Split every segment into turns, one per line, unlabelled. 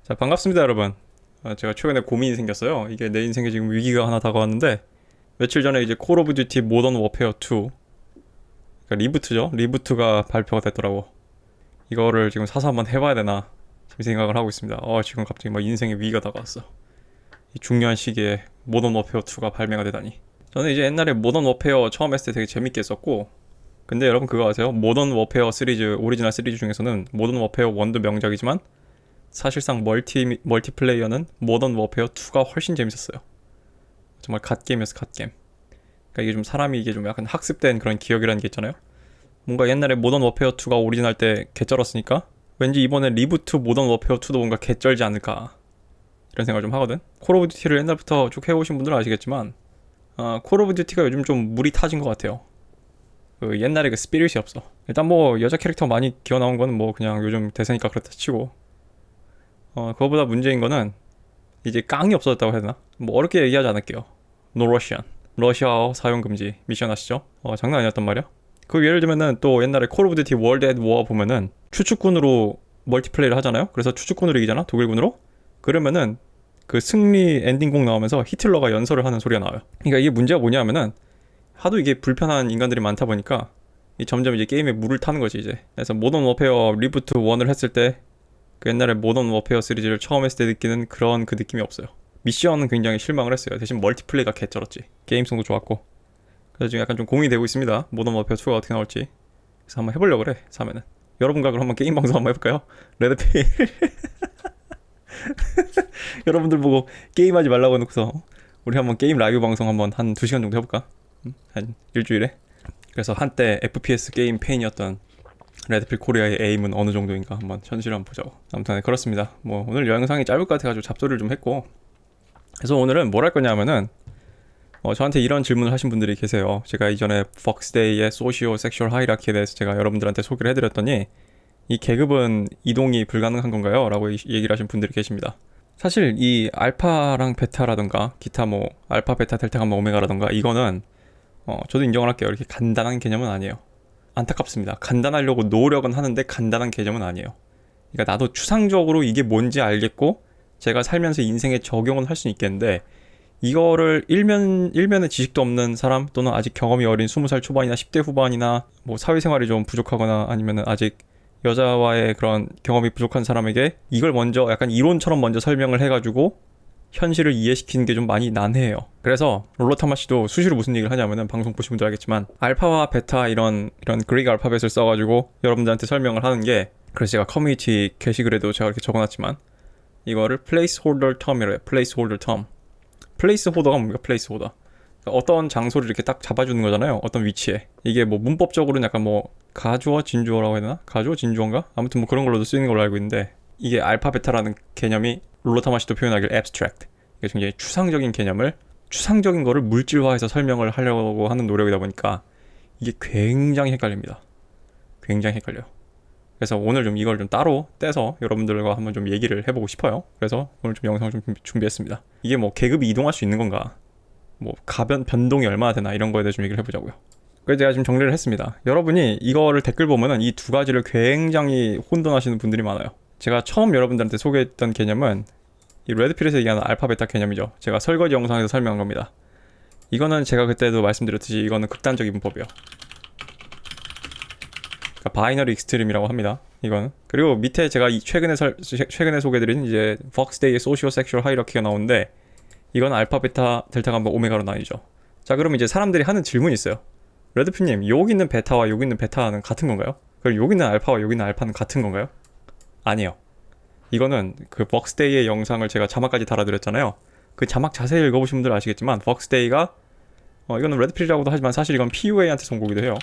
자, 반갑습니다, 여러분. 제가 최근에 고민이 생겼어요. 이게 내 인생에 지금 위기가 하나 다가왔는데, 며칠 전에 이제 콜 오브 듀티 모던 워페어 2, 그러니까 리부트죠. 리부트가 발표가 됐더라고. 이거를 지금 사서 한번 해봐야 되나, 지금 생각을 하고 있습니다. 지금 갑자기 막 인생에 위기가 다가왔어. 이 중요한 시기에 모던 워페어 2가 발매가 되다니. 저는 이제 옛날에 모던 워페어 처음 했을 때 되게 재밌게 했었고, 근데 여러분 그거 아세요? 모던 워페어 시리즈, 오리지널 시리즈 중에서는 모던 워페어 1도 명작이지만, 사실상 멀티플레이어는 모던 워페어 2가 훨씬 재밌었어요. 정말 갓게임이었어, 갓게임. 그러니까 이게 좀 사람이 이게 좀 약간 학습된 그런 기억이라는 게 있잖아요. 뭔가 옛날에 모던 워페어 2가 오리지널 때 개쩔었으니까 왠지 이번에 리부트 모던 워페어 2도 뭔가 개쩔지 않을까 이런 생각을 좀 하거든. 콜 오브 듀티를 옛날부터 쭉 해오신 분들은 아시겠지만 콜 오브 듀티가 요즘 좀 물이 타진 것 같아요. 그 옛날에 그 스피릿이 없어. 일단 뭐 여자 캐릭터 많이 기어 나온 거는 뭐 그냥 요즘 대세니까 그렇다 치고 그거보다 문제인 거는 이제 깡이 없어졌다고 해야 되나? 뭐 어렵게 얘기하지 않을게요. No Russian. 러시아어 사용 금지 미션 아시죠? 장난 아니었단 말이야. 그 예를 들면은 또 옛날에 콜 오브 듀티 월드 앳 워 보면은 추축군으로 멀티플레이를 하잖아요. 그래서 추축군으로 이기잖아. 독일군으로. 그러면은 그 승리 엔딩곡 나오면서 히틀러가 연설을 하는 소리가 나와요. 그러니까 이게 문제가 뭐냐면은 하도 이게 불편한 인간들이 많다 보니까 점점 이제 게임에 물을 타는 거지 이제. 그래서 모던 워페어 리부트 1을 했을 때 그 옛날에 모던 워페어 시리즈를 처음 했을 때 느끼는 그런 그 느낌이 없어요. 미션은 굉장히 실망을 했어요. 대신 멀티플레이가 개쩔었지. 게임성도 좋았고. 그래서 지금 약간 좀 고민이 되고 있습니다. 모던 워페어 2가 어떻게 나올지. 그래서 한번 해보려고 그래. 3회는. 여러분과 그럼 한번 게임 방송 한번 해볼까요? 레드필. 여러분들 보고 게임하지 말라고 해놓고서 우리 한번 게임 라이브 방송 한번 한 2시간 정도 해볼까? 한 일주일에. 그래서 한때 FPS 게임 페인이었던 레드필 코리아의 에임은 어느 정도인가 한번 현실을 한번 보자고. 아무튼 그렇습니다. 뭐 오늘 영상이 짧을 것 같아가지고 잡소리를 좀 했고, 그래서 오늘은 뭘 할 거냐면은 저한테 이런 질문을 하신 분들이 계세요. 제가 이전에 벅스데이의 소시오 섹슈얼 하이라키에 대해서 제가 여러분들한테 소개를 해드렸더니 이 계급은 이동이 불가능한 건가요? 라고 얘기를 하신 분들이 계십니다. 사실 이 알파랑 베타라든가 기타 뭐 알파, 베타, 델타, 감마, 오메가라든가 이거는 저도 인정을 할게요. 이렇게 간단한 개념은 아니에요. 안타깝습니다. 간단하려고 노력은 하는데 간단한 개념은 아니에요. 그러니까 나도 추상적으로 이게 뭔지 알겠고 제가 살면서 인생에 적용은 할 수 있겠는데 이거를 일면의 지식도 없는 사람 또는 아직 경험이 어린 20살 초반이나 10대 후반이나 뭐 사회생활이 좀 부족하거나 아니면 아직 여자와의 그런 경험이 부족한 사람에게 이걸 먼저 약간 이론처럼 먼저 설명을 해가지고 현실을 이해시키는 게 좀 많이 난해해요. 그래서 롤러타마 씨도 수시로 무슨 얘기를 하냐면은 방송 보신 분들 알겠지만 알파와 베타 이런 그릭 알파벳을 써가지고 여러분들한테 설명을 하는 게, 그래서 제가 커뮤니티 게시글에도 제가 이렇게 적어놨지만 이거를 placeholder term이래요. placeholder term. placeholder가 뭡니까? placeholder. 그러니까 어떤 장소를 이렇게 딱 잡아주는 거잖아요. 어떤 위치에. 이게 뭐 문법적으로는 약간 뭐 가주어 진주어라고 해야 되나? 가주어 진주어인가? 아무튼 뭐 그런 걸로도 쓰이는 걸로 알고 있는데, 이게 알파 베타라는 개념이 롤러타마시도 표현하길 abstract. 이게 굉장히 추상적인 개념을, 추상적인 거를 물질화해서 설명을 하려고 하는 노력이다 보니까 이게 굉장히 헷갈립니다. 굉장히 헷갈려요. 그래서 오늘 좀 이걸 좀 따로 떼서 여러분들과 한번 좀 얘기를 해보고 싶어요. 그래서 오늘 좀 영상을 좀 준비했습니다. 이게 뭐 계급이 이동할 수 있는 건가? 뭐 가변 변동이 얼마나 되나 이런 거에 대해서 좀 얘기를 해보자고요. 그래서 제가 지금 정리를 했습니다. 여러분이 이거를 댓글 보면은 이 두 가지를 굉장히 혼돈하시는 분들이 많아요. 제가 처음 여러분들한테 소개했던 개념은 이 레드필에서 얘기하는 알파 베타 개념이죠. 제가 설거지 영상에서 설명한 겁니다. 이거는 제가 그때도 말씀드렸듯이 이거는 극단적인 문법이에요. 그러니까 바이너리 익스트림이라고 합니다. 이거는. 그리고 밑에 제가 최근에 소개드린 이제 벅스데이의 소시오 섹슈얼 하이라키가 나오는데 이건 알파, 베타, 델타, 감마, 오메가로 나뉘죠. 자, 그럼 이제 사람들이 하는 질문이 있어요. 레드필님, 여기 있는 베타와 여기 있는 베타는 같은 건가요? 그럼 여기 있는 알파와 여기 있는 알파는 같은 건가요? 아니에요. 이거는 그 벅스데이의 영상을 제가 자막까지 달아드렸잖아요. 그 자막 자세히 읽어보신 분들 아시겠지만 벅스데이가 이거는 레드필이라고도 하지만 사실 이건 PUA한테 송고기도 해요.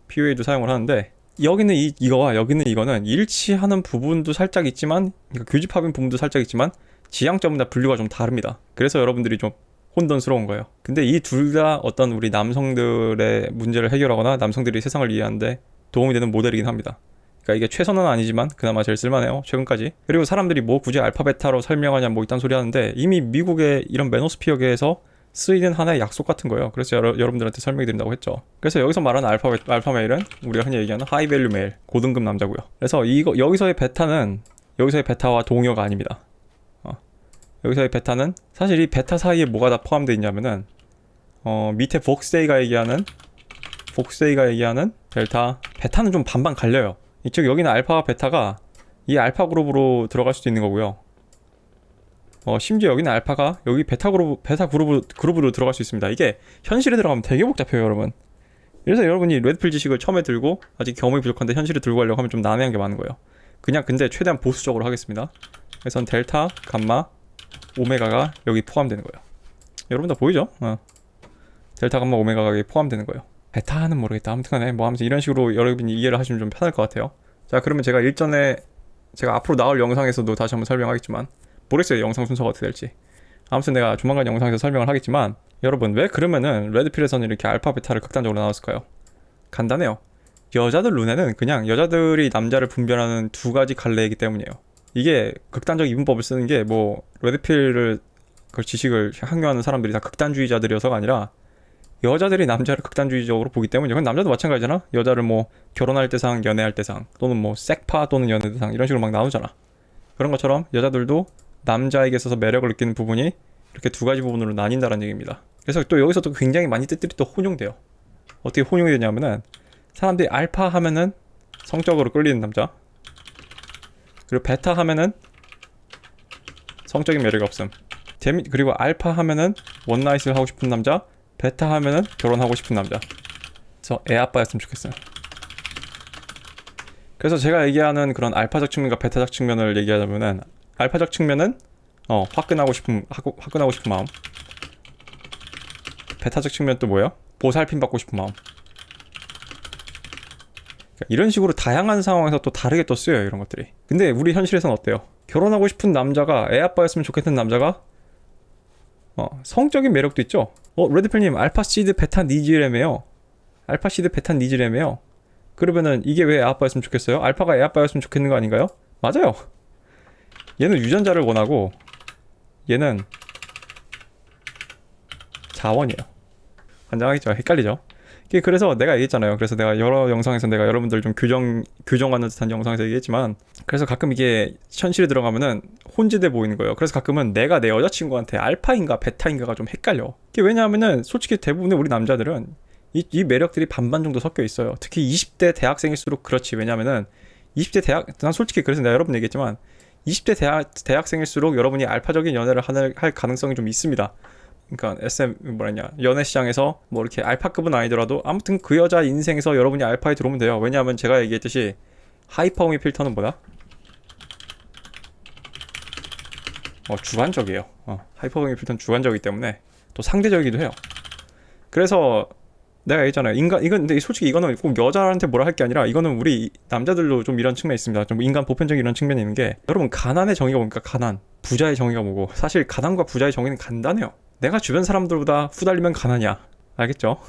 PUA도 사용을 하는데 여기는 이거와 여기는 이거는 일치하는 부분도 살짝 있지만, 그러니까 교집합인 부분도 살짝 있지만 지향점이나 분류가 좀 다릅니다. 그래서 여러분들이 좀 혼돈스러운 거예요. 근데 이 둘 다 어떤 우리 남성들의 문제를 해결하거나 남성들이 세상을 이해하는데 도움이 되는 모델이긴 합니다. 그러니까 이게 최선은 아니지만 그나마 제일 쓸만해요, 최근까지. 그리고 사람들이 뭐 굳이 알파베타로 설명하냐 뭐 이딴 소리 하는데 이미 미국의 이런 매노스피어계에서 쓰이는 하나의 약속 같은 거예요. 그래서 여러분들한테 설명해 드린다고 했죠. 그래서 여기서 말하는 알파 메일은 우리가 흔히 얘기하는 하이밸류 메일, 고등급 남자고요. 그래서 여기서의 베타와 동요가 아닙니다. 여기서의 베타는 사실 이 베타 사이에 뭐가 다 포함되어 있냐면은 밑에 복스데이가 얘기하는 델타, 베타는 좀 반반 갈려요. 이쪽 여기는 알파와 베타가 이 알파 그룹으로 들어갈 수도 있는 거고요. 심지어 여기는 알파가 여기 베타 그룹으로 들어갈 수 있습니다. 이게 현실에 들어가면 되게 복잡해요, 여러분. 그래서 여러분이 레드필 지식을 처음에 들고 아직 경험이 부족한데 현실에 들고 가려고 하면 좀 난해한 게 많은 거예요. 그냥 근데 최대한 보수적으로 하겠습니다. 그래서 델타, 감마, 오메가가 여기 포함되는 거예요. 여러분 다 보이죠? 델타, 감마, 오메가가 여기 포함되는 거예요. 베타는 모르겠다. 아무튼간에 아무튼 이런 식으로 여러분이 이해를 하시면 좀 편할 것 같아요. 자, 그러면 제가 앞으로 나올 영상에서도 다시 한번 설명하겠지만 모르겠어요, 영상 순서가 어떻게 될지. 아무튼 내가 조만간 영상에서 설명을 하겠지만, 여러분 왜 그러면은 레드필에서는 이렇게 알파 베타를 극단적으로 나눴을까요? 간단해요. 여자들 눈에는 그냥 여자들이 남자를 분별하는 두 가지 갈래이기 때문이에요. 이게 극단적 이분법을 쓰는 게 뭐 레드필을 그 지식을 항유하는 사람들이 다 극단주의자들이어서가 아니라 여자들이 남자를 극단주의적으로 보기 때문이에요. 그건 남자도 마찬가지잖아. 여자를 뭐 결혼할 때상, 연애할 때상, 또는 뭐 섹파 또는 연애 대상 이런 식으로 막 나누잖아. 그런 것처럼 여자들도 남자에게 있어서 매력을 느끼는 부분이 이렇게 두 가지 부분으로 나뉜다는 얘기입니다. 그래서 또 여기서 또 굉장히 많이 뜻들이 또 혼용돼요. 어떻게 혼용이 되냐면은 사람들이 알파 하면은 성적으로 끌리는 남자, 그리고 베타 하면은 성적인 매력이 없음. 그리고 알파 하면은 원나잇을 하고 싶은 남자, 베타 하면은 결혼하고 싶은 남자. 그래서 애 아빠였으면 좋겠어요. 그래서 제가 얘기하는 그런 알파적 측면과 베타적 측면을 얘기하자면은, 알파적 측면은 화끈하고 싶은 마음. 베타적 측면 또 뭐예요? 보살핌 받고 싶은 마음. 그러니까 이런 식으로 다양한 상황에서 또 다르게 또 쓰여요, 이런 것들이. 근데 우리 현실에서는 어때요? 결혼하고 싶은 남자가, 애 아빠였으면 좋겠는 남자가 성적인 매력도 있죠. 레드필님 알파시드 베타 니즈래매요. 알파시드 베타 니즈래매요. 그러면은 이게 왜 애 아빠였으면 좋겠어요? 알파가 애 아빠였으면 좋겠는 거 아닌가요? 맞아요. 얘는 유전자를 원하고 얘는 자원이에요. 환장하겠죠? 헷갈리죠? 그래서 내가 얘기했잖아요. 그래서 내가 여러 영상에서 내가 여러분들 좀 규정하는 듯한 영상에서 얘기했지만, 그래서 가끔 이게 현실에 들어가면은 혼재돼 보이는 거예요. 그래서 가끔은 내가 내 여자친구한테 알파인가 베타인가가 좀 헷갈려. 이게 왜냐하면은 솔직히 대부분의 우리 남자들은 이 매력들이 반반 정도 섞여 있어요. 특히 20대 대학생일수록 그렇지. 왜냐면은 20대 난 솔직히 그래서 내가 여러분 얘기했지만 20대 대학생일수록 여러분이 알파적인 연애를 할 가능성이 좀 있습니다. 그러니까 연애 시장에서 뭐 이렇게 알파급은 아니더라도 아무튼 그 여자 인생에서 여러분이 알파에 들어오면 돼요. 왜냐하면 제가 얘기했듯이 하이퍼미 필터는 뭐다? 주관적이에요. 하이퍼미 필터는 주관적이기 때문에 또 상대적이기도 해요. 그래서 내가 얘기했잖아요. 근데 솔직히 이거는 꼭 여자한테 뭐라 할 게 아니라 이거는 우리 남자들도 좀 이런 측면이 있습니다. 좀 인간 보편적인 이런 측면이 있는 게, 여러분 가난의 정의가 뭡니까? 가난. 부자의 정의가 뭐고? 사실 가난과 부자의 정의는 간단해요. 내가 주변 사람들보다 후달리면 가난이야. 알겠죠?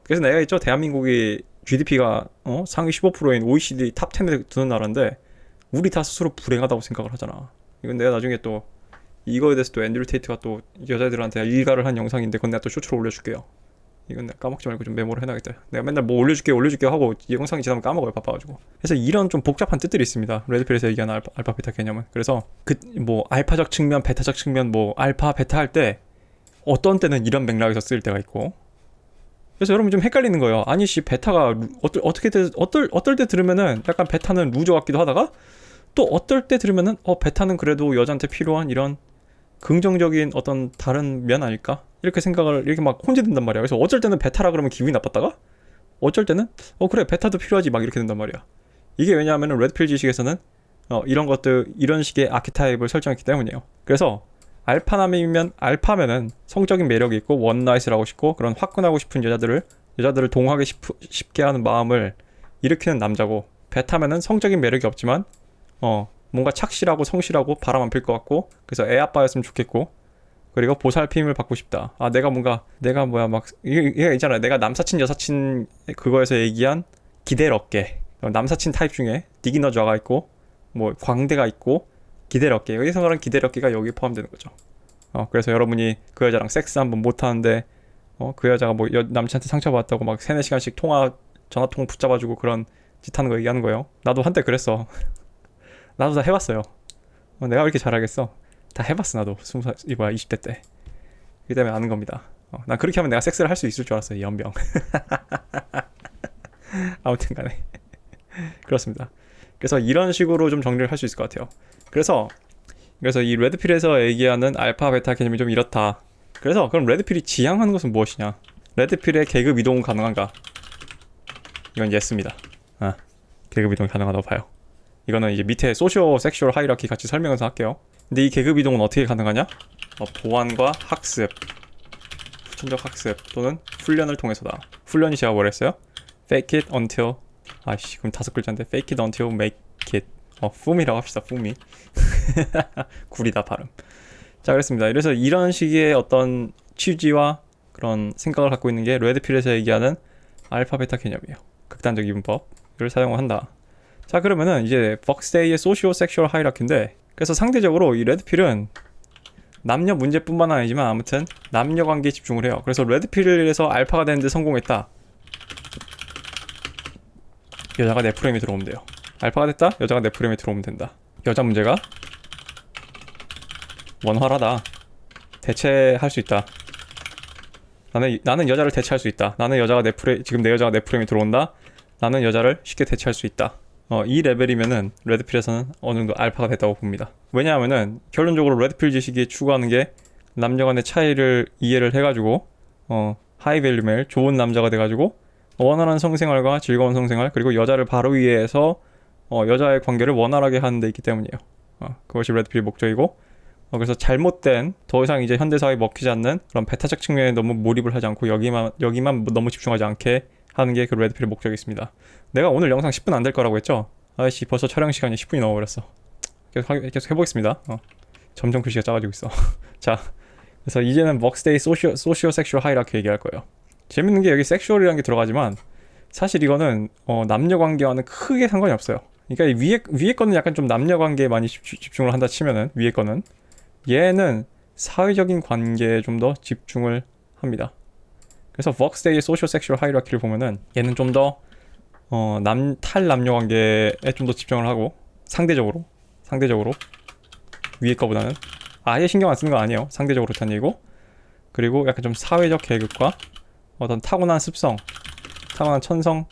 그래서 내가 했죠. 대한민국이 GDP가 상위 15%인 OECD 탑 10에 드는 나라인데 우리 다 스스로 불행하다고 생각을 하잖아. 이건 내가 나중에 또 이거에 대해서 또 앤드류 테이트가 또 여자들한테 일가를 한 영상인데 그건 내가 또 쇼츠로 올려줄게요. 이건 내가 까먹지 말고 좀 메모를 해놔야겠다. 내가 맨날 뭐 올려줄게 하고 이 영상이 지나면 까먹어요, 바빠가지고. 그래서 이런 좀 복잡한 뜻들이 있습니다, 레드필에서 얘기하는 알파 베타 개념은. 그래서 뭐 알파적 측면, 베타적 측면, 뭐 알파 베타 할 때 어떤 때는 이런 맥락에서 쓸 때가 있고, 그래서 여러분 좀 헷갈리는 거예요. 아니 베타가 어떨 때 들으면은 약간 베타는 루저 같기도 하다가, 또 어떨 때 들으면은 베타는 그래도 여자한테 필요한 이런 긍정적인 어떤 다른 면 아닐까? 이렇게 생각을 이렇게 막 혼재된단 말이야. 그래서 어쩔 때는 베타라 그러면 기분이 나빴다가, 어쩔 때는 그래 베타도 필요하지 막 이렇게 된단 말이야. 이게 왜냐하면은 레드필 지식에서는 이런 것들, 이런 식의 아키타입을 설정했기 때문이에요. 그래서 알파면은 성적인 매력이 있고 원나잇을 하고 싶고 그런 화끈하고 싶은 여자들을 동하게 쉽게 하는 마음을 일으키는 남자고, 베타면은 성적인 매력이 없지만 뭔가 착실하고 성실하고 바람 안 필 것 같고, 그래서 애 아빠였으면 좋겠고, 그리고 보살핌을 받고 싶다. 이게 있잖아. 내가 남사친 여사친 그거에서 얘기한 기댈 어깨. 남사친 타입 중에 디기너저가 있고, 뭐 광대가 있고, 기댈 어깨. 여기서 말하는 기댈 어깨가 여기 포함되는 거죠. 그래서 여러분이 그 여자랑 섹스 한번 못 하는데, 그 여자가 뭐 남친한테 상처받았다고 막 3-4시간씩 전화통 붙잡아주고 그런 짓 하는 거 얘기하는 거예요. 나도 한때 그랬어. 나도 다 해봤어요. 내가 왜 이렇게 잘하겠어? 다 해봤어 나도 20대 때. 그렇기 때문에 아는 겁니다. 난 그렇게 하면 내가 섹스를 할 수 있을 줄 알았어요. 이 연병. 아무튼 간에 그렇습니다. 그래서 이런 식으로 좀 정리를 할 수 있을 것 같아요. 그래서 이 레드필에서 얘기하는 알파 베타 개념이 좀 이렇다. 그래서 그럼 레드필이 지향하는 것은 무엇이냐? 레드필의 계급 이동은 가능한가? 이건 예스입니다. 계급 이동이 가능하다고 봐요. 이거는 이제 밑에 소시오 섹슈얼 하이라키 같이 설명해서 할게요. 근데 이 계급 이동은 어떻게 가능하냐? 보완과 학습, 후천적 학습 또는 훈련을 통해서다. 훈련이 제가 뭐랬어요? Fake it until 그럼 5글자인데 Fake it until make it. 푸미라고 합시다. 푸미. 구리다 발음. 자, 그렇습니다. 그래서 이런 식의 어떤 취지와 그런 생각을 갖고 있는 게 레드필에서 얘기하는 알파 베타 개념이에요. 극단적 이분법을 사용을 한다. 자, 그러면은 이제 벅스데이의 소시오 섹슈얼 하이라키인데, 그래서 상대적으로 이 레드필은 남녀 문제뿐만 아니지만 아무튼 남녀 관계에 집중을 해요. 그래서 레드필에서 알파가 되는데 성공했다. 여자가 내 프레임에 들어오면 돼요. 알파가 됐다? 여자가 내 프레임에 들어오면 된다. 여자 문제가 원활하다. 대체할 수 있다. 나는 여자를 대체할 수 있다. 지금 내 여자가 내 프레임에 들어온다. 나는 여자를 쉽게 대체할 수 있다. 이 레벨이면은 레드필에서는 어느 정도 알파가 됐다고 봅니다. 왜냐하면은 결론적으로 레드필 지식이 추구하는 게 남녀 간의 차이를 이해를 해가지고 하이 밸류 메일, 좋은 남자가 돼가지고 원활한 성생활과 즐거운 성생활, 그리고 여자를 바로 위해서 여자의 관계를 원활하게 하는 데 있기 때문이에요. 그것이 레드필의 목적이고, 그래서 잘못된, 더 이상 이제 현대사회에 먹히지 않는 그런 배타적 측면에 너무 몰입을 하지 않고 여기만 너무 집중하지 않게 하는 게 그 레드필의 목적이 있습니다. 내가 오늘 영상 10분 안 될 거라고 했죠? 아이씨, 벌써 촬영 시간이 10분이 넘어버렸어. 계속 해보겠습니다. 점점 글씨가 작아지고 있어. 자, 그래서 이제는 벅스데이 소시오 섹슈얼 하이라키 얘기할 거예요. 재밌는 게 여기 섹슈얼이라는 게 들어가지만 사실 이거는 남녀 관계와는 크게 상관이 없어요. 그러니까 위에 거는 약간 좀 남녀 관계에 많이 집중을 한다 치면은, 위에 거는 얘는 사회적인 관계에 좀 더 집중을 합니다. 그래서 벅스데이의 소시오 섹슈얼 하이라키를 보면은 얘는 좀 더 탈남녀 관계에 좀 더 집중을 하고, 상대적으로 위에 거보다는 아예 신경 안 쓰는 거 아니에요. 상대적으로 그렇다는 얘기고, 그리고 약간 좀 사회적 계급과 어떤 타고난 습성, 타고난 천성,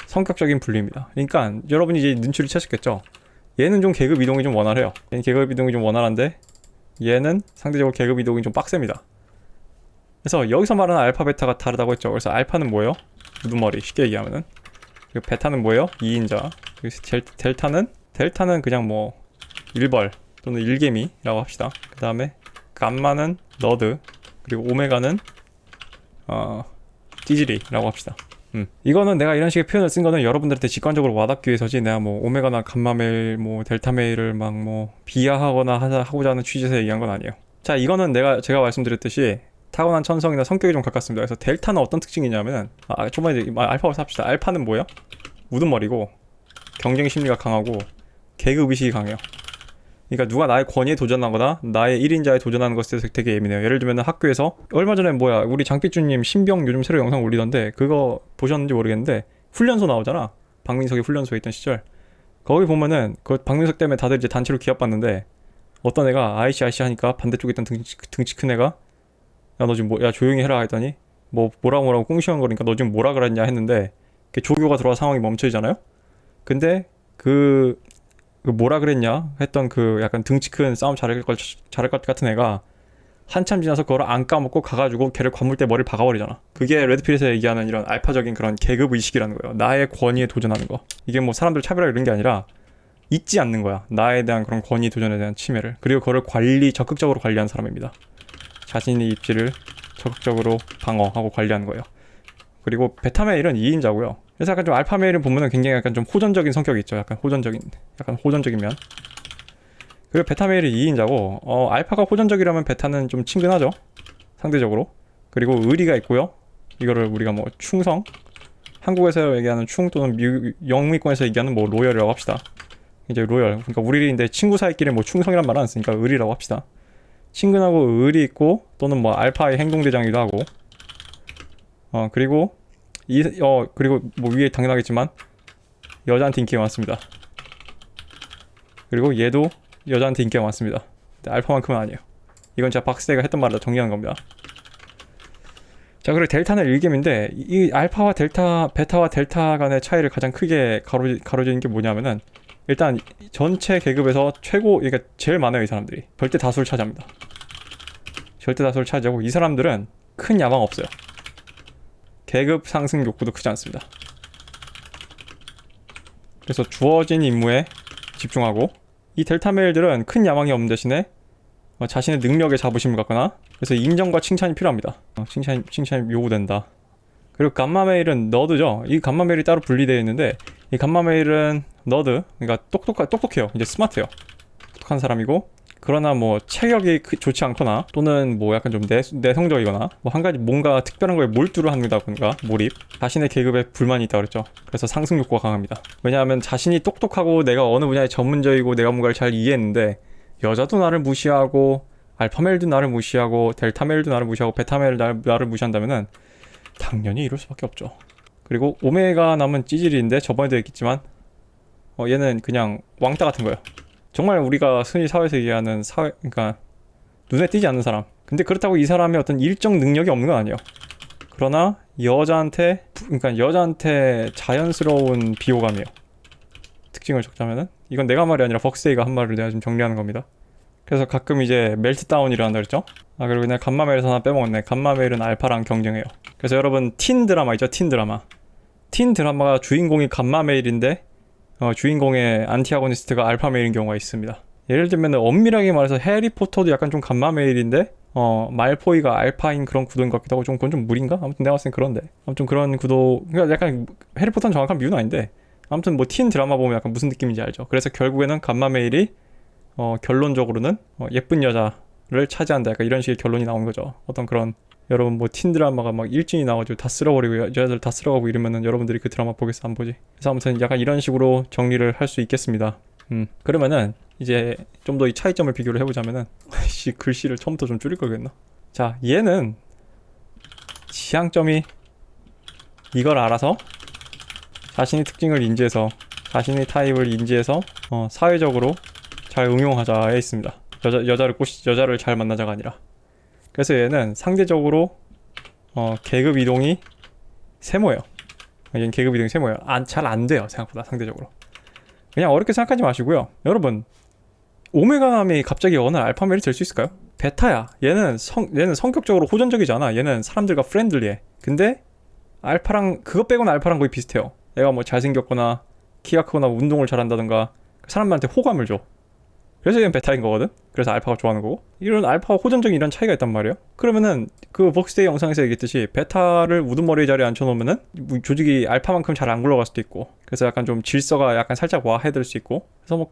성격적인 분리입니다. 그러니까 여러분이 이제 눈치를 채셨겠죠. 얘는 좀 계급 이동이 좀 원활해요. 얘는 계급 이동이 좀 원활한데 얘는 상대적으로 계급 이동이 좀 빡셉니다. 그래서 여기서 말하는 알파 베타가 다르다고 했죠. 그래서 알파는 뭐예요? 우두머리, 쉽게 얘기하면은. 그리고 베타는 뭐예요? 2인자. 그리고 델타는 그냥 뭐 일벌 또는 일개미라고 합시다. 그 다음에 감마는 너드, 그리고 오메가는 찌질이라고 합시다. 이거는 내가 이런 식의 표현을 쓴 거는 여러분들한테 직관적으로 와닿기 위해서지, 내가 뭐 오메가나 감마 메일, 뭐 델타 메일을 막 뭐 비하하거나 하고자 하는 취지에서 얘기한 건 아니에요. 자, 이거는 제가 말씀드렸듯이 타고난 천성이나 성격이 좀 가깝습니다. 그래서 델타는 어떤 특징이냐면은, 초반에 알파부터 합시다. 알파는 뭐예요? 우두머리고, 경쟁 심리가 강하고, 계급 의식이 강해요. 그러니까 누가 나의 권위에 도전하거나 나의 1인자에 도전하는 것에 대해서 되게 예민해요. 예를 들면 학교에서 얼마 전에 우리 장삐쭈님 신병 요즘 새로 영상 올리던데, 그거 보셨는지 모르겠는데 훈련소 나오잖아. 박민석이 훈련소에 있던 시절. 거기 보면은 그 박민석 때문에 다들 이제 단체로 기합받는데, 어떤 애가 아이씨 하니까 반대쪽에 있던 등치 큰 애가 야, 너 지금 조용히 해라 했더니 뭐라고 꿍시렁거리니까 너 지금 뭐라 그랬냐 했는데, 조교가 들어와 상황이 멈춰지잖아요. 근데 그 뭐라 그랬냐 했던 그 약간 등치 큰 싸움 잘할 것 같은 애가 한참 지나서 그걸 안 까먹고 가가지고 걔를 관물대 머리를 박아버리잖아. 그게 레드필에서 얘기하는 이런 알파적인 그런 계급 의식이라는 거예요. 나의 권위에 도전하는 거. 이게 뭐 사람들 차별하고 이런 게 아니라 잊지 않는 거야. 나에 대한 그런 권위 도전에 대한 침해를. 그리고 그걸 적극적으로 관리하는 사람입니다. 자신의 입지를 적극적으로 방어하고 관리하는 거예요. 그리고 베타 메일은 2인자고요. 그래서 약간 좀 알파 메일을 보면은 굉장히 약간 좀 호전적인 성격이 있죠. 약간 호전적인 면. 그리고 베타 메일이 2인자고, 알파가 호전적이라면 베타는 좀 친근하죠. 상대적으로. 그리고 의리가 있고요. 이거를 우리가 뭐 충성, 한국에서 얘기하는 충, 또는 영미권에서 얘기하는 뭐 로열이라고 합시다. 이제 로열. 그러니까 우리인데 친구 사이끼리 뭐 충성이란 말은 안 쓰니까 의리라고 합시다. 친근하고 의리 있고, 또는 뭐 알파의 행동대장이기도 하고, 그리고 그리고 뭐 위에 당연하겠지만 여자한테 인기가 많습니다. 그리고 얘도 여자한테 인기가 많습니다. 근데 알파만큼은 아니에요. 이건 제가 박스테이가 했던 말로 정리하는 겁니다. 자, 그리고 델타는 1겜인데 이 알파와 델타, 베타와 델타 간의 차이를 가장 크게 가로지는 게 뭐냐면은 일단 전체 계급에서 최고, 그러니까 제일 많아요. 이 사람들이 절대 다수를 차지합니다. 절대 다수를 차지하고 이 사람들은 큰 야망 없어요. 계급 상승 욕구도 크지 않습니다. 그래서 주어진 임무에 집중하고, 이 델타 메일들은 큰 야망이 없는 대신에 자신의 능력에 자부심을 갖거나, 그래서 인정과 칭찬이 필요합니다. 칭찬이 요구된다. 그리고 감마 메일은 너드죠. 이 감마 메일이 따로 분리되어 있는데 이 감마 메일은 너드, 그러니까 똑똑해요. 이제 스마트해요. 똑똑한 사람이고, 그러나 뭐 체격이 좋지 않거나 또는 뭐 약간 좀 내성적이거나 뭐 한 가지 뭔가 특별한 거에 몰두를 합니다든가 몰입, 자신의 계급에 불만이 있다 그랬죠. 그래서 상승 욕구가 강합니다. 왜냐하면 자신이 똑똑하고 내가 어느 분야에 전문적이고 내가 뭔가를 잘 이해했는데 여자도 나를 무시하고 알파메일도 나를 무시하고 델타메일도 나를 무시하고 베타메일도 나를 무시한다면은 당연히 이럴 수밖에 없죠. 그리고 오메가 남은 찌질인데 저번에도 얘기했지만 얘는 그냥 왕따 같은 거예요. 정말 우리가 흔히 사회에서 얘기하는 그러니까 눈에 띄지 않는 사람. 근데 그렇다고 이 사람이 어떤 일정 능력이 없는 건 아니에요. 그러나 여자한테 자연스러운 비호감이에요. 특징을 적자면은, 이건 내가 말이 아니라 벅스데이가 한 말을 내가 지금 정리하는 겁니다. 그래서 가끔 이제 멜트다운이라 한다 그랬죠? 그리고 그냥 감마메일에서 하나 빼먹었네. 감마메일은 알파랑 경쟁해요. 그래서 여러분 틴 드라마 있죠? 틴 드라마가 주인공이 감마메일인데 주인공의 안티아고니스트가 알파메일인 경우가 있습니다. 예를 들면 엄밀하게 말해서 해리포터도 약간 좀 감마메일인데 말포이가 알파인 그런 구도인 것 같기도 하고, 그건 좀 무리인가? 아무튼 내가 봤을 땐 그런데, 아무튼 그런 구도, 그러니까 약간 해리포터는 정확한 비유는 아닌데 아무튼 뭐 틴 드라마 보면 약간 무슨 느낌인지 알죠? 그래서 결국에는 감마메일이 결론적으로는 예쁜 여자를 차지한다, 약간 이런 식의 결론이 나온 거죠. 어떤 그런, 여러분 뭐 틴 드라마가 막 일진이 나와가지고 다 쓸어버리고 여자들 다 쓸어가고 이러면은 여러분들이 그 드라마 보겠어 안 보지? 그래서 아무튼 약간 이런 식으로 정리를 할 수 있겠습니다. 그러면은 이제 좀 더 이 차이점을 비교를 해보자면은 글씨를 처음부터 좀 줄일 거겠나? 자, 얘는 지향점이 이걸 알아서 자신의 특징을 인지해서, 자신의 타입을 인지해서 사회적으로 잘 응용하자에 있습니다. 여자를 잘 만나자가 아니라. 그래서 얘는 상대적으로 계급 이동이 세모예요. 얘는 계급 이동이 세모예요. 잘 안 돼요, 생각보다. 상대적으로. 그냥 어렵게 생각하지 마시고요. 여러분, 오메가남이 갑자기 어느 알파메일이 될 수 있을까요? 베타야. 얘는 성격적으로 호전적이지 않아. 얘는 사람들과 프렌들리해. 근데 알파랑, 그거 빼고는 알파랑 거의 비슷해요. 얘가 뭐 잘생겼거나 키가 크거나 운동을 잘한다든가 사람들한테 호감을 줘. 그래서 얘는 베타인 거거든. 그래서 알파가 좋아하는 거고. 이런 알파와 호전적인 이런 차이가 있단 말이에요. 그러면은 그 벅스데이 영상에서 얘기했듯이 베타를 우두머리 자리에 앉혀놓으면은 조직이 알파만큼 잘 안 굴러갈 수도 있고, 그래서 약간 좀 질서가 약간 살짝 와해될 수 있고, 그래서 뭐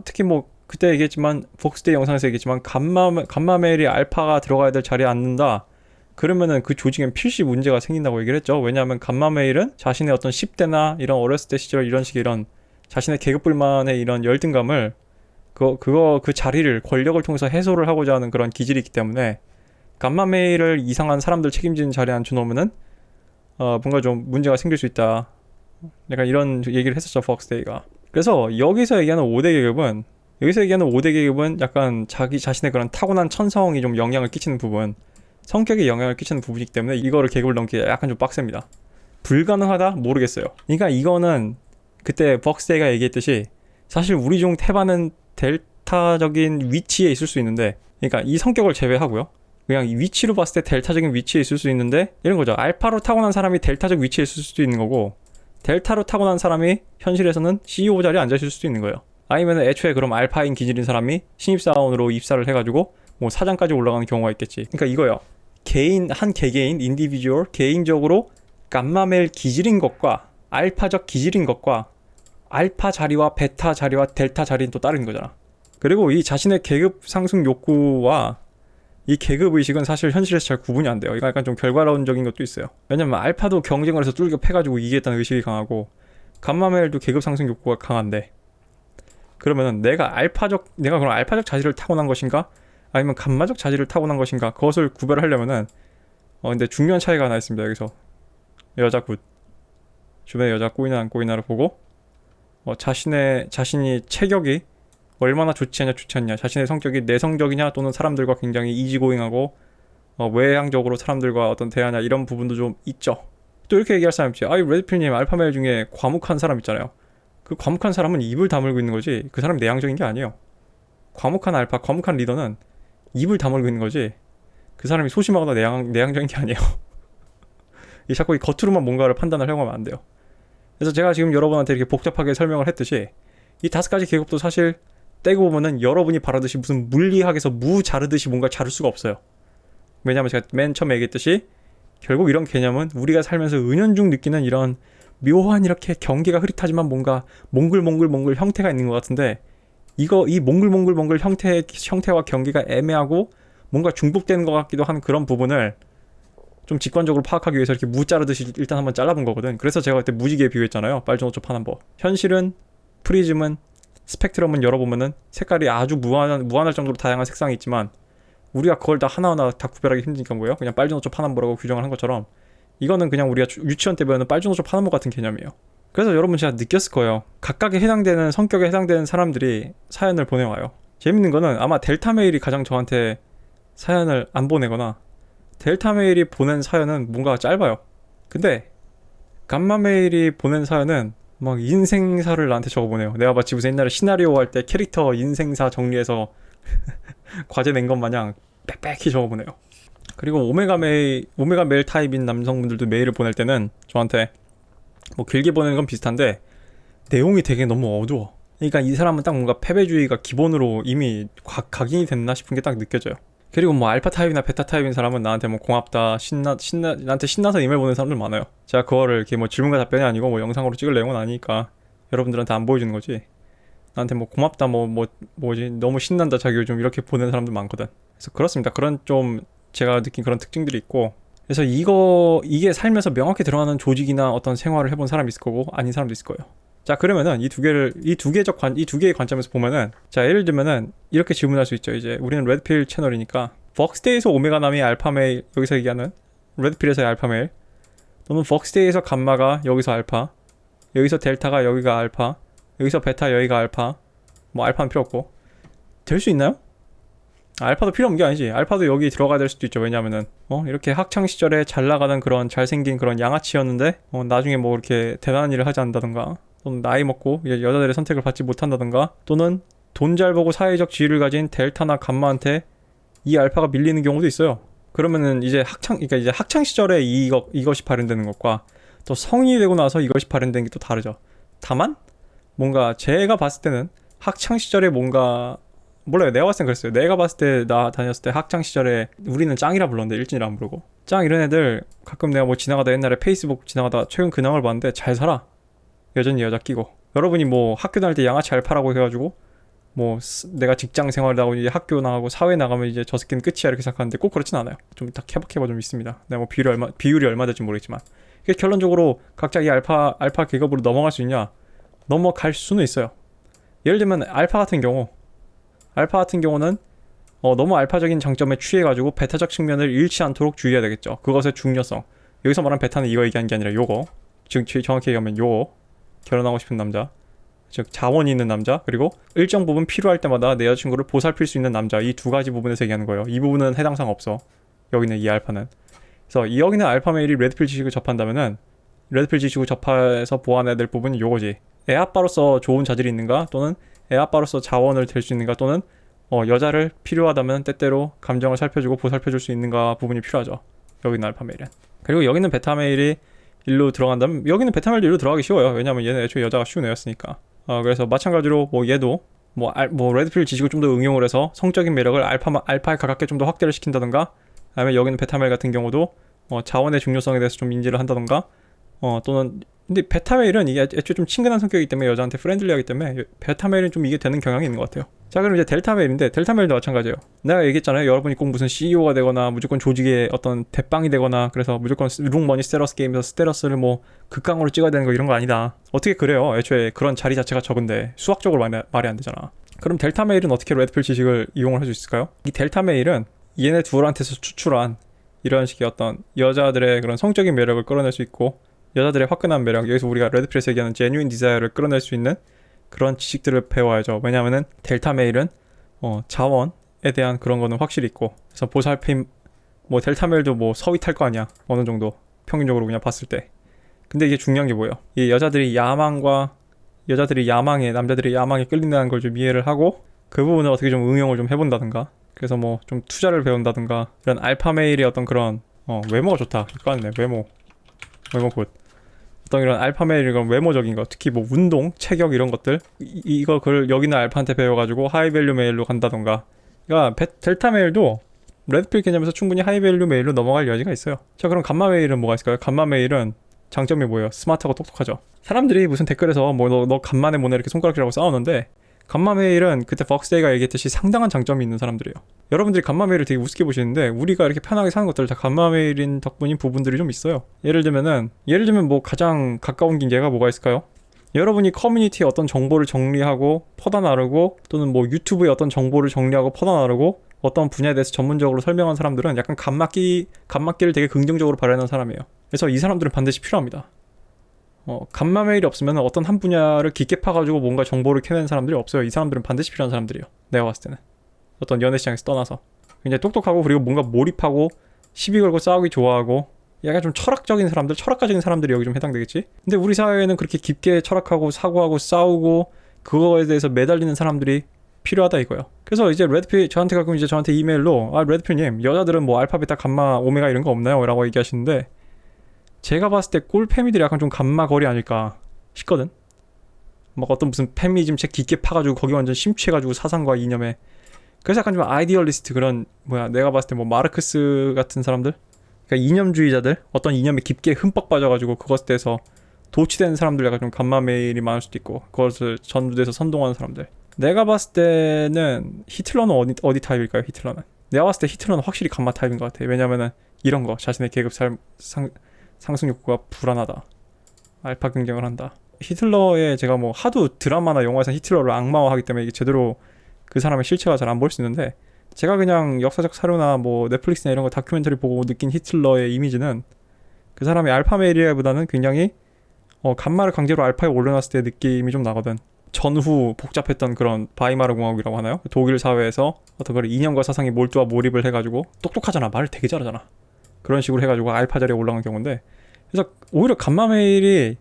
특히 뭐 그때 얘기했지만, 벅스데이 영상에서 얘기했지만 감마메일이 알파가 들어가야 될 자리에 앉는다, 그러면은 그 조직엔 필시 문제가 생긴다고 얘기를 했죠. 왜냐하면 감마메일은 자신의 어떤 10대나 이런 어렸을 때 시절 이런 식의 이런 자신의 계급불만의 이런 열등감을 그 자리를 권력을 통해서 해소를 하고자 하는 그런 기질이 있기 때문에, 감마메일을 이상한 사람들 책임지는 자리에 앉혀놓으면은 뭔가 좀 문제가 생길 수 있다, 약간 이런 얘기를 했었죠, 벅스데이가. 그래서 여기서 얘기하는 5대 계급은 약간 자신의 그런 타고난 천성이 좀 영향을 끼치는 부분, 성격에 영향을 끼치는 부분이기 때문에 이거를 계급을 넘기가 약간 좀 빡셉니다. 불가능하다? 모르겠어요. 그러니까 이거는 그때 벅스데이가 얘기했듯이 사실 우리 중 태반은 델타적인 위치에 있을 수 있는데, 그러니까 이 성격을 제외하고요, 그냥 위치로 봤을 때 델타적인 위치에 있을 수 있는데, 이런 거죠. 알파로 타고난 사람이 델타적 위치에 있을 수도 있는 거고, 델타로 타고난 사람이 현실에서는 CEO 자리에 앉아 있을 수도 있는 거예요. 아니면 애초에 그럼 알파인 기질인 사람이 신입사원으로 입사를 해가지고 뭐 사장까지 올라가는 경우가 있겠지. 그러니까 이거요, 한 개개인 인디비주얼 개인적으로 감마멜 기질인 것과 알파적 기질인 것과 알파 자리와 베타 자리와 델타 자리는 또 다른 거잖아. 그리고 이 자신의 계급 상승 욕구와 이 계급 의식은 사실 현실에서 잘 구분이 안 돼요. 이거 약간 좀 결과론적인 것도 있어요. 왜냐면 알파도 경쟁을 해서 뚫겨 패가지고 이기겠다는 의식이 강하고, 감마멜도 계급 상승 욕구가 강한데, 그러면은 내가 그럼 알파적 자질을 타고난 것인가, 아니면 감마적 자질을 타고난 것인가, 그것을 구별하려면은 근데 중요한 차이가 하나 있습니다. 여기서 여자 굿, 주변에 여자 꼬이나 안 꼬이나를 보고 자신이 체격이 얼마나 좋지 않냐, 자신의 성격이 내성적이냐 또는 사람들과 굉장히 이지고잉하고 외향적으로 사람들과 어떤 대하냐 이런 부분도 좀 있죠. 또 이렇게 얘기할 사람 있지. 레드필님 알파메일 중에 과묵한 사람 있잖아요. 그 과묵한 사람은 입을 다물고 있는 거지 그 사람이 내향적인 게 아니에요. 과묵한 리더는 입을 다물고 있는 거지 그 사람이 소심하거나 내향적인 게 아니에요. 이 자꾸 이 겉으로만 뭔가를 판단을 하면 안 돼요. 그래서 제가 지금 여러분한테 이렇게 복잡하게 설명을 했듯이 이 5가지 계급도 사실 떼고 보면은 여러분이 바라듯이 무슨 물리학에서 무 자르듯이 뭔가 자를 수가 없어요. 왜냐면 제가 맨 처음에 얘기했듯이 결국 이런 개념은 우리가 살면서 은연중 느끼는 이런 묘한 이렇게 경계가 흐릿하지만 뭔가 몽글몽글 형태가 있는 것 같은데 이 몽글몽글 형태와 경계가 애매하고 뭔가 중복되는 것 같기도 한 그런 부분을 좀 직관적으로 파악하기 위해서 이렇게 무 자르듯이 일단 한번 잘라본 거거든. 그래서 제가 그때 무지개에 비유했잖아요. 빨주노초 파남보. 현실은 프리즘은 스펙트럼은 열어보면은 색깔이 아주 무한할 정도로 다양한 색상이 있지만 우리가 그걸 다 하나하나 다 구별하기 힘드니까 뭐예요? 그냥 빨주노초 파남보라고 규정을 한 것처럼 이거는 그냥 우리가 유치원 때 배우는 빨주노초 파남보 같은 개념이에요. 그래서 여러분 제가 느꼈을 거예요. 각각에 해당되는 성격에 해당되는 사람들이 사연을 보내와요. 재밌는 거는 아마 델타 메일이 가장 저한테 사연을 안 보내거나 델타 메일이 보낸 사연은 뭔가 짧아요. 근데 감마 메일이 보낸 사연은 막 인생사를 나한테 적어보내요. 내가 마치 무슨 옛날에 시나리오 할 때 캐릭터 인생사 정리해서 과제 낸 것 마냥 빽빽히 적어보내요. 그리고 오메가 메일 타입인 남성분들도 메일을 보낼 때는 저한테 뭐 길게 보내는 건 비슷한데 내용이 되게 너무 어두워. 그러니까 이 사람은 딱 뭔가 패배주의가 기본으로 이미 각인이 됐나 싶은 게 딱 느껴져요. 그리고 뭐 알파 타입이나 베타 타입인 사람은 나한테 뭐 고맙다 나한테 신나서 이메일 보내는 사람들 많아요. 제가 그거를 이렇게 뭐 질문과 답변이 아니고 뭐 영상으로 찍을 내용은 아니니까 여러분들한테 안 보여주는 거지. 나한테 뭐 고맙다 뭐지 너무 신난다 자기 요즘 이렇게 보내는 사람들 많거든. 그래서 그렇습니다. 그런 좀 제가 느낀 그런 특징들이 있고 그래서 이게 살면서 명확히 드러나는 조직이나 어떤 생활을 해본 사람이 있을 거고 아닌 사람도 있을 거예요. 자 그러면은 이 두 개의 관점에서 보면은 자 예를 들면은 이렇게 질문할 수 있죠. 이제 우리는 레드필 채널이니까 벅스데이에서 오메가남이 알파메일 여기서 얘기하는 레드필에서의 알파메일 또는 벅스데이에서 감마가 여기서 알파 여기서 델타가 여기가 알파 여기서 베타 여기가 알파 뭐 알파는 필요 없고 될 수 있나요? 알파도 필요 없는 게 아니지. 알파도 여기 들어가야 될 수도 있죠. 왜냐면은 이렇게 학창 시절에 잘 나가는 그런 잘생긴 그런 양아치였는데 나중에 뭐 이렇게 대단한 일을 하지 않는다던가 또는 나이 먹고 여자들의 선택을 받지 못한다던가 또는 돈 잘 보고 사회적 지위를 가진 델타나 감마한테 이 알파가 밀리는 경우도 있어요. 그러면은 이제 학창 시절에 이것이 발현되는 것과 또 성인이 되고 나서 이것이 발현되는 게 또 다르죠. 다만 뭔가 제가 봤을 때는 학창 시절에 뭔가 몰라요. 내가 봤을 땐 그랬어요. 내가 봤을 때 나 다녔을 때 학창 시절에 우리는 짱이라 불렀는데 일진이라 안 부르고 짱 이런 애들 가끔 내가 뭐 지나가다 옛날에 페이스북 지나가다 최근 근황을 봤는데 잘 살아. 여전히 여자 끼고 여러분이 뭐 학교 다닐 때 양아치 알파라고 해가지고 뭐 내가 직장 생활을 하고 이제 학교 나가고 사회 나가면 이제 저 새끼는 끝이야 이렇게 생각하는데 꼭 그렇진 않아요. 좀 딱 케바케바 좀 있습니다. 내가 뭐 비율이 얼마 될지 모르겠지만 결론적으로 각자 이 알파 계급으로 넘어갈 수 있냐? 넘어갈 수는 있어요. 예를 들면 알파 같은 경우는 너무 알파적인 장점에 취해가지고 베타적 측면을 잃지 않도록 주의해야 되겠죠. 그것의 중요성. 여기서 말하는 베타는 이거 얘기한 게 아니라 요거. 지금 정확히 얘기하면 요거. 결혼하고 싶은 남자. 즉 자원이 있는 남자. 그리고 일정 부분 필요할 때마다 내 여자친구를 보살필 수 있는 남자. 이 두 가지 부분에서 얘기하는 거예요. 이 부분은 해당사항 없어. 여기는 이 알파는. 그래서 여기는 알파 메일이 레드필 지식을 접한다면은 레드필 지식을 접해서 보완해야 될 부분이 요거지. 애 아빠로서 좋은 자질이 있는가 또는 애 아빠로서 자원을 될 수 있는가 또는 여자를 필요하다면 때때로 감정을 살펴주고 보살펴줄 수 있는가 부분이 필요하죠. 여기는 알파 메일은. 그리고 여기는 베타 메일이 일로 들어간다면 여기는 베타 메일도 일로 들어가기 쉬워요. 왜냐면 얘는 애초에 여자가 쉬운 애였으니까. 그래서 마찬가지로 뭐 얘도 뭐 레드필 지식을 좀 더 응용을 해서 성적인 매력을 알파에 가깝게 좀 더 확대를 시킨다던가 아니면 여기는 베타 메일 같은 경우도 자원의 중요성에 대해서 좀 인지를 한다던가 또는 근데 베타 메일은 이게 애초에 좀 친근한 성격이기 때문에 여자한테 프렌들리하기 때문에 베타 메일은 좀 이게 되는 경향이 있는 것 같아요. 자 그럼 이제 델타 메일인데 델타 메일도 마찬가지예요. 내가 얘기했잖아요. 여러분이 꼭 무슨 CEO가 되거나 무조건 조직의 어떤 대빵이 되거나 그래서 무조건 룩머니 스테러스 게임에서 스테러스를 뭐 극강으로 찍어야 되는 거 이런 거 아니다. 어떻게 그래요? 애초에 그런 자리 자체가 적은데 수학적으로 말이 안 되잖아. 그럼 델타 메일은 어떻게 레드필 지식을 이용을 할 수 있을까요? 이 델타 메일은 얘네 둘한테서 추출한 이런 식의 어떤 여자들의 그런 성적인 매력을 끌어낼 수 있고 여자들의 화끈한 매력, 여기서 우리가 레드필에서 얘기하는 genuine desire를 끌어낼 수 있는 그런 지식들을 배워야죠. 왜냐하면은 델타 메일은 자원에 대한 그런 거는 확실히 있고, 그래서 보살핌 뭐 델타 메일도 뭐 서위 탈 거 아니야, 어느 정도 평균적으로 그냥 봤을 때. 근데 이게 중요한 게 뭐예요? 이 여자들이 야망에, 남자들이 야망에 끌린다는 걸 좀 이해를 하고 그 부분을 어떻게 좀 응용을 좀 해본다든가, 그래서 뭐 좀 투자를 배운다든가, 이런 알파 메일의 어떤 그런 외모가 좋다. 이거 아니네, 외모 굿. 어떤 이런 알파 메일의 그런 외모적인 거, 특히 뭐 운동, 체격 이런 것들, 이거 그걸 여기는 알파한테 배워가지고 하이밸류 메일로 간다던가. 그러니까 델타 메일도 레드필 개념에서 충분히 하이밸류 메일로 넘어갈 여지가 있어요. 자, 그럼 감마 메일은 뭐가 있을까요? 감마 메일은 장점이 뭐예요? 스마트하고 똑똑하죠. 사람들이 무슨 댓글에서 뭐 너 간만에 뭐네 이렇게 손가락질하고 싸우는데, 감마 메일은 그때 벅스데이가 얘기했듯이 상당한 장점이 있는 사람들이에요. 여러분들이 감마 메일을 되게 우습게 보시는데 우리가 이렇게 편하게 사는 것들 다 감마 메일인 덕분인 부분들이 좀 있어요. 예를 들면 뭐 가장 가까운 게 뭐가 있을까요? 여러분이 커뮤니티에 어떤 정보를 정리하고 퍼다 나르고, 또는 뭐 유튜브에 어떤 정보를 정리하고 퍼다 나르고, 어떤 분야에 대해서 전문적으로 설명한 사람들은 약간 감막기를 되게 긍정적으로 발현한 사람이에요. 그래서 이 사람들은 반드시 필요합니다. 감마 메일이 없으면 어떤 한 분야를 깊게 파가지고 뭔가 정보를 캐낸 사람들이 없어요. 이 사람들은 반드시 필요한 사람들이에요. 내가 봤을 때는. 어떤 연애 시장에서 떠나서 굉장히 똑똑하고, 그리고 뭔가 몰입하고 시비 걸고 싸우기 좋아하고, 약간 좀 철학적인 사람들, 철학가적인 사람들이 여기 좀 해당되겠지? 근데 우리 사회에는 그렇게 깊게 철학하고 사고하고 싸우고 그거에 대해서 매달리는 사람들이 필요하다 이거예요. 그래서 이제 레드필 저한테 가끔 이제 저한테 이메일로 레드필님, 여자들은 뭐 알파, 베타, 감마, 오메가 이런 거 없나요? 라고 얘기하시는데, 제가 봤을 때 꼴 페미들이 약간 좀 감마 거리 아닐까 싶거든. 막 어떤 무슨 페미니즘 책 깊게 파가지고 거기 완전 심취해가지고 사상과 이념에. 그래서 약간 좀 아이디얼리스트, 그런 내가 봤을 때 뭐 마르크스 같은 사람들, 그러니까 이념주의자들, 어떤 이념에 깊게 흠뻑 빠져가지고 그것에 대해서 도취된 사람들, 약간 좀 감마 메일이 많을 수도 있고, 그것을 전두돼서 선동하는 사람들. 내가 봤을 때는 히틀러는 어디 타입일까요? 히틀러는 내가 봤을 때 히틀러는 확실히 감마 타입인 것 같아. 왜냐면은 이런 거, 자신의 계급 상승 욕구가 불안하다, 알파 경쟁을 한다. 히틀러의, 제가 뭐 하도 드라마나 영화에서 히틀러를 악마화하기 때문에 이게 제대로 그 사람의 실체가 잘 안 보일 수 있는데, 제가 그냥 역사적 사료나 뭐 넷플릭스나 이런 거 다큐멘터리 보고 느낀 히틀러의 이미지는, 그 사람이 알파 메일이라기보다는 굉장히 감마를 강제로 알파에 올려놨을 때 느낌이 좀 나거든. 전후 복잡했던 그런 바이마르 공화국이라고 하나요? 독일 사회에서 어떤 그런 이념과 사상이 몰두와 몰입을 해가지고, 똑똑하잖아, 말을 되게 잘하잖아, 그런 식으로 해가지고 알파 자리에 올라간 경우인데, 그래서 오히려 감마 메일이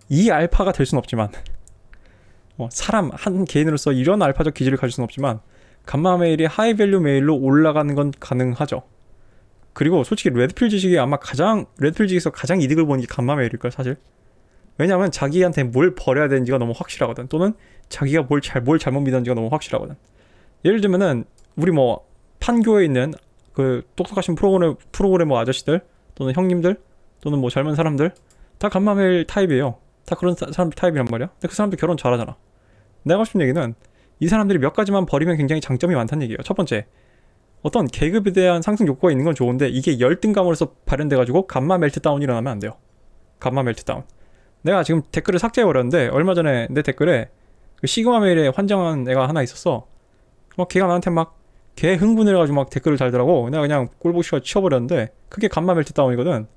이 알파가 될 수는 없지만, 사람 한 개인으로서 이런 알파적 기질을 가질 수는 없지만, 감마 메일이 하이밸류 메일로 올라가는 건 가능하죠. 그리고 솔직히 레드필 지식이 아마 레드필 지식에서 가장 이득을 보는 게 감마 메일일걸 사실. 왜냐하면 자기한테 뭘 버려야 되는지가 너무 확실하거든. 또는 자기가 뭘 잘못 믿었는지가 너무 확실하거든. 예를 들면은 우리 뭐 판교에 있는 그 똑똑하신 프로그래머 아저씨들, 또는 형님들, 또는 뭐 젊은 사람들, 다 감마 메일 타입이에요. 다 그런 사람들 타입이란 말이야. 근데 그 사람들 결혼 잘하잖아. 내가 하고 싶은 얘기는, 이 사람들이 몇 가지만 버리면 굉장히 장점이 많다는 얘기예요. 첫 번째, 어떤 계급에 대한 상승 욕구가 있는 건 좋은데, 이게 열등감으로서 발현돼가지고 감마 멜트다운이 일어나면 안 돼요. 감마 멜트다운. 내가 지금 댓글을 삭제해버렸는데, 얼마 전에 내 댓글에 그 시그마 메일에 환장한 애가 하나 있었어. 막 걔가 나한테 막 걔 흥분해가지고 막 댓글을 달더라고. 내가 그냥 꼴보기 싫어 치워버렸는데, 그게 감마 멜트다운이거든.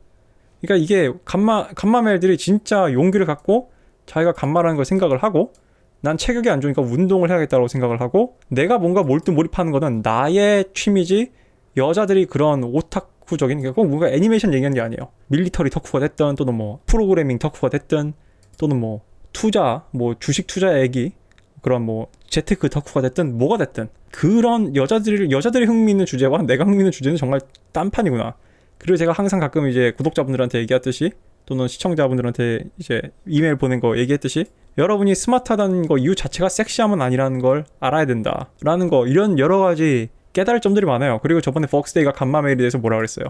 그러니까 이게 감마 메일들이 진짜 용기를 갖고 자기가 감마라는 걸 생각을 하고, 난 체격이 안 좋으니까 운동을 해야겠다고 생각을 하고, 내가 뭔가 몰입하는 거는 나의 취미지, 여자들이 그런 오타쿠적인, 꼭 뭔가 애니메이션 얘기하는 게 아니에요. 밀리터리 덕후가 됐든, 또는 뭐 프로그래밍 덕후가 됐든, 또는 뭐 투자, 뭐 주식 투자 얘기, 그런 뭐 재테크 덕후가 됐든 뭐가 됐든, 그런 여자들이 흥미있는 주제와 내가 흥미있는 주제는 정말 딴판이구나. 그리고 제가 항상 가끔 이제 구독자분들한테 얘기했듯이, 또는 시청자분들한테 이제 이메일 보낸 거 얘기했듯이, 여러분이 스마트하다는 거 이유 자체가 섹시함은 아니라는 걸 알아야 된다라는 거, 이런 여러 가지 깨달을 점들이 많아요. 그리고 저번에 벅스데이가 감마 메일에 대해서 뭐라 그랬어요?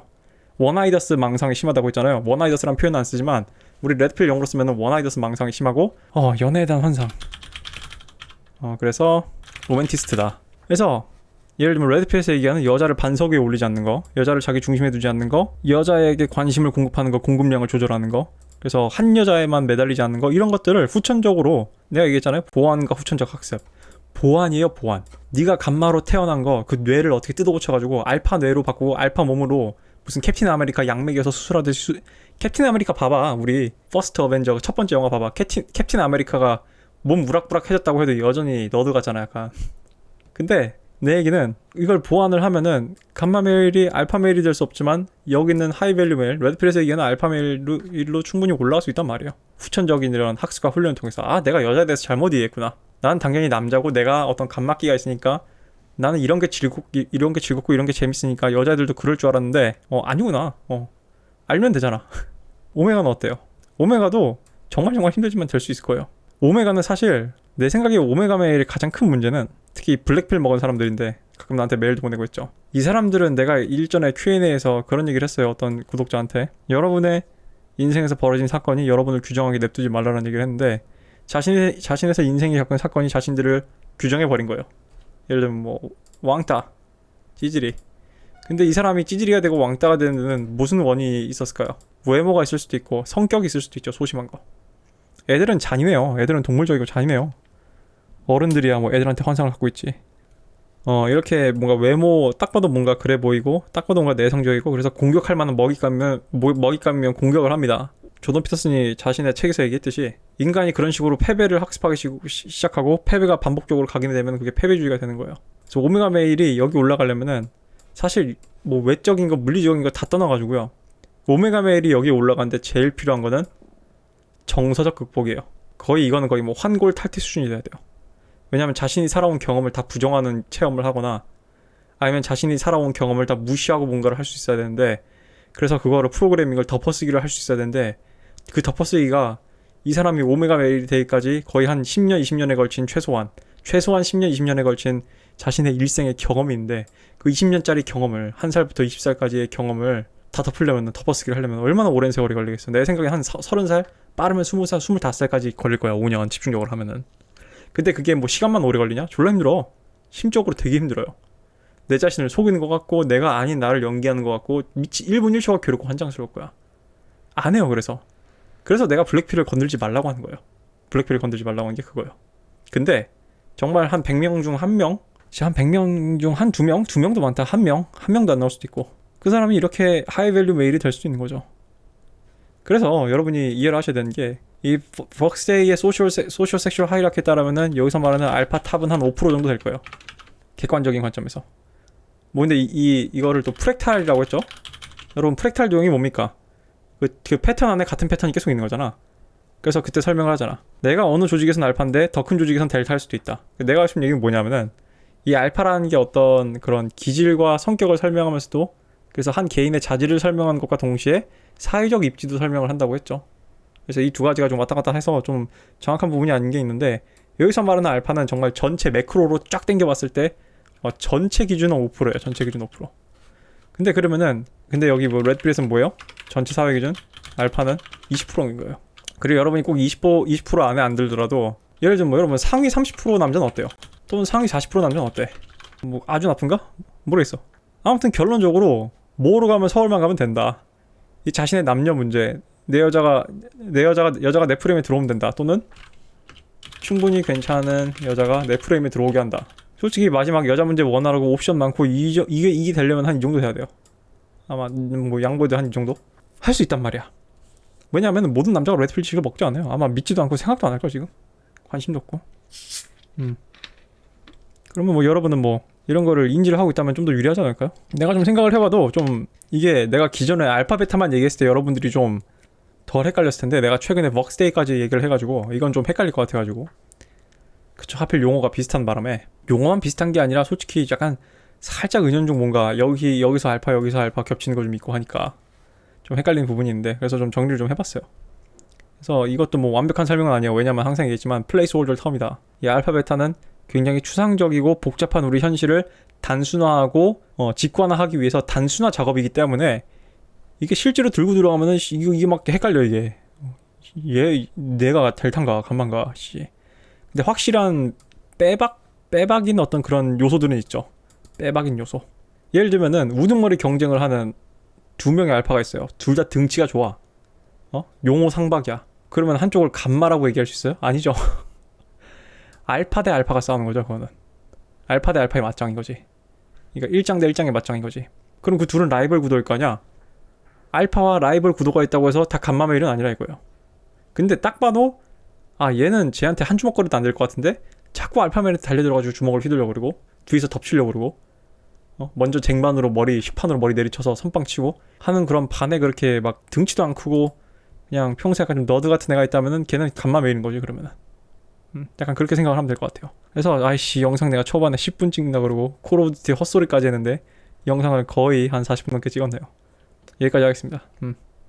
원아이더스 망상이 심하다고 했잖아요. 원아이더스란 표현은 안 쓰지만 우리 레드필 영어로 쓰면은 원아이더스 망상이 심하고, 연애에 대한 환상. 그래서 로맨티스트다. 그래서 예를 들면 레드필에서 얘기하는 여자를 반석 위에 올리지 않는 거, 여자를 자기 중심에 두지 않는 거, 여자에게 관심을 공급하는 거, 공급량을 조절하는 거, 그래서 한 여자에만 매달리지 않는 거, 이런 것들을 후천적으로, 내가 얘기했잖아요, 보완과 후천적 학습. 보완이에요, 보완. 네가 감마로 태어난 거, 그 뇌를 어떻게 뜯어고쳐가지고 알파 뇌로 바꾸고 알파 몸으로 무슨 캡틴 아메리카 양맥에서 수술하듯이 캡틴 아메리카 봐봐. 우리 퍼스트 어벤져 첫 번째 영화 봐봐. 캡틴 아메리카가 몸 우락부락해졌다고 해도 여전히 너드 같잖아 약간. 근데 내 얘기는 이걸 보완을 하면은 감마 메일이 알파 메일이 될 수 없지만 여기 있는 하이 밸류 메일, 레드필에서 얘기하는 알파 메일로 충분히 올라갈 수 있단 말이에요. 후천적인 이런 학습과 훈련을 통해서 아 내가 여자에 대해서 잘못 이해했구나. 난 당연히 남자고 내가 어떤 감막기가 있으니까 나는 이런 게 즐겁고 이런 게 재밌으니까 여자애들도 그럴 줄 알았는데 아니구나. 알면 되잖아. 오메가는 어때요? 오메가도 정말 힘들지만 될 수 있을 거예요. 오메가는 사실 내 생각에 오메가 메일의 가장 큰 문제는 특히 블랙필 먹은 사람들인데 가끔 나한테 메일도 보내고 있죠. 이 사람들은 내가 일전에 Q&A에서 그런 얘기를 했어요. 어떤 구독자한테 여러분의 인생에서 벌어진 사건이 여러분을 규정하게 냅두지 말라는 얘기를 했는데 자신에서 인생이 겪은 사건이 자신들을 규정해버린 거예요. 예를 들면 뭐 왕따, 찌질이. 근데 이 사람이 찌질이가 되고 왕따가 되는 데는 무슨 원인이 있었을까요? 외모가 있을 수도 있고 성격이 있을 수도 있죠. 소심한 거. 애들은 잔인해요. 애들은 동물적이고 잔인해요. 어른들이야 뭐 애들한테 환상을 갖고 있지. 이렇게 뭔가 외모 딱 봐도 뭔가 그래 보이고 딱 봐도 뭔가 내성적이고 그래서 공격할 만한 먹잇감이면 공격을 합니다. 조던 피터슨이 자신의 책에서 얘기했듯이 인간이 그런 식으로 패배를 학습하기 시작하고 패배가 반복적으로 각인되면 그게 패배주의가 되는 거예요. 그래서 오메가 메일이 여기 올라가려면은 사실 뭐 외적인 거 물리적인 거 다 떠나가지고요. 오메가 메일이 여기 올라가는데 제일 필요한 거는 정서적 극복이에요. 이거는 거의 뭐 환골 탈퇴 수준이 돼야 돼요. 왜냐하면 자신이 살아온 경험을 다 부정하는 체험을 하거나 아니면 자신이 살아온 경험을 다 무시하고 뭔가를 할 수 있어야 되는데 그래서 그거를 프로그래밍을 덮어쓰기를 할 수 있어야 되는데 그 덮어쓰기가 이 사람이 오메가 메일이 되기까지 거의 한 10년, 20년에 걸친 최소한 10년, 20년에 걸친 자신의 일생의 경험이 있는데 그 20년짜리 경험을 1살부터 20살까지의 경험을 다 덮으려면 덮어쓰기를 하려면 얼마나 오랜 세월이 걸리겠어. 내 생각에 한 30살? 빠르면 20살, 25살까지 걸릴 거야. 5년 집중적으로 하면은. 근데 그게 뭐 시간만 오래 걸리냐? 졸라 힘들어. 심적으로 되게 힘들어요. 내 자신을 속이는 것 같고 내가 아닌 나를 연기하는 것 같고 1분 1초가 괴롭고 환장스러울 거야. 안 해요. 그래서 내가 블랙필을 건들지 말라고 하는 거예요. 블랙필을 건들지 말라고 하는 게 그거예요. 근데 정말 한 100명 중 1명? 한 100명 중 한 2명? 2명도 많다. 한 명도 안 나올 수도 있고 그 사람이 이렇게 하이밸류 메일이 될 수도 있는 거죠. 그래서 여러분이 이해를 하셔야 되는 게 이 벅스데이의 소셜 섹슈얼 하이라키에 따르면은 여기서 말하는 알파 탑은 한 5% 정도 될 거예요. 객관적인 관점에서. 뭐 근데 이거를 또 프랙탈이라고 했죠. 여러분 프랙탈 도형이 뭡니까? 그 패턴 안에 같은 패턴이 계속 있는 거잖아. 그래서 그때 설명을 하잖아. 내가 어느 조직에서는 알파인데 더 큰 조직에서는 델타일 수도 있다. 내가 하고 싶은 얘기는 뭐냐면은 이 알파라는 게 어떤 그런 기질과 성격을 설명하면서도 그래서 한 개인의 자질을 설명하는 것과 동시에 사회적 입지도 설명을 한다고 했죠. 그래서 이 두 가지가 좀 왔다 갔다 해서 좀 정확한 부분이 아닌 게 있는데 여기서 말하는 알파는 정말 전체 매크로로 쫙 당겨봤을 때 전체 기준은 5%예요. 전체 기준 5%. 근데 여기 뭐 레드필에서는 뭐예요? 전체 사회 기준 알파는 20%인 거예요. 그리고 여러분이 꼭 20% 안에 안 들더라도 예를 들면 뭐 여러분 상위 30% 남자는 어때요? 또는 상위 40% 남자는 어때? 뭐 아주 나쁜가? 모르겠어. 아무튼 결론적으로 뭐로 가면 서울만 가면 된다. 이 자신의 남녀 문제 여자가 내 프레임에 들어오면 된다. 또는 충분히 괜찮은 여자가 내 프레임에 들어오게 한다. 솔직히 마지막 여자 문제 원활하고 옵션 많고 이게 되려면 한 이 정도 돼야 돼요. 아마 뭐 양보해도 한 이 정도 할 수 있단 말이야. 왜냐하면 모든 남자가 레드필 지금 먹지 않아요. 아마 믿지도 않고 생각도 안 할 걸 지금. 관심도 없고. 그러면 뭐 여러분은 뭐 이런 거를 인지를 하고 있다면 좀 더 유리하지 않을까요? 내가 좀 생각을 해봐도 좀 이게 내가 기존에 알파 베타만 얘기했을 때 여러분들이 좀 덜 헷갈렸을 텐데 내가 최근에 웍스데이까지 얘기를 해가지고 이건 좀 헷갈릴 것 같아가지고 그쵸. 하필 용어가 비슷한 바람에 용어만 비슷한 게 아니라 솔직히 약간 살짝 은연중 뭔가 여기서 알파 겹치는 거 좀 있고 하니까 좀 헷갈리는 부분이 있는데 그래서 좀 정리를 좀 해봤어요. 그래서 이것도 뭐 완벽한 설명은 아니에요. 왜냐면 항상 얘기했지만 플레이스홀더 텀이다. 이 알파 베타는 굉장히 추상적이고 복잡한 우리 현실을 단순화하고 직관화하기 위해서 단순화 작업이기 때문에 이게 실제로 들고 들어가면은 이게 막 헷갈려 이게. 얘 내가 델타인가 감마인가 씨. 근데 확실한 빼박인 어떤 그런 요소들은 있죠. 빼박인 요소. 예를 들면은 우등머리 경쟁을 하는 두 명의 알파가 있어요. 둘 다 등치가 좋아. 용호 상박이야. 그러면 한쪽을 감마라고 얘기할 수 있어요? 아니죠. 알파 대 알파가 싸우는 거죠. 그거는 알파 대 알파의 맞짱인 거지. 그러니까 1장 대 1장의 맞짱인 거지. 그럼 그 둘은 라이벌 구도일 거 아니야. 알파와 라이벌 구도가 있다고 해서 다 감마 메일은 아니라 이거예요. 근데 딱 봐도 아 얘는 쟤한테 한 주먹거리도 안 될 것 같은데 자꾸 알파맨한테 달려들어가지고 주먹을 휘두르려고 그러고 뒤에서 덮치려고 그러고 먼저 쟁반으로 식판으로 머리 내리쳐서 선빵 치고 하는 그런 반에 그렇게 막 등치도 안 크고 그냥 평소에 약간 좀 너드 같은 애가 있다면은 걔는 간만 매이는 거지 그러면은. 약간 그렇게 생각을 하면 될 것 같아요. 그래서 아이씨 영상 내가 초반에 10분 찍는다 그러고 콜 오브 듀티 헛소리까지 했는데 영상을 거의 한 40분 넘게 찍었네요. 여기까지 하겠습니다.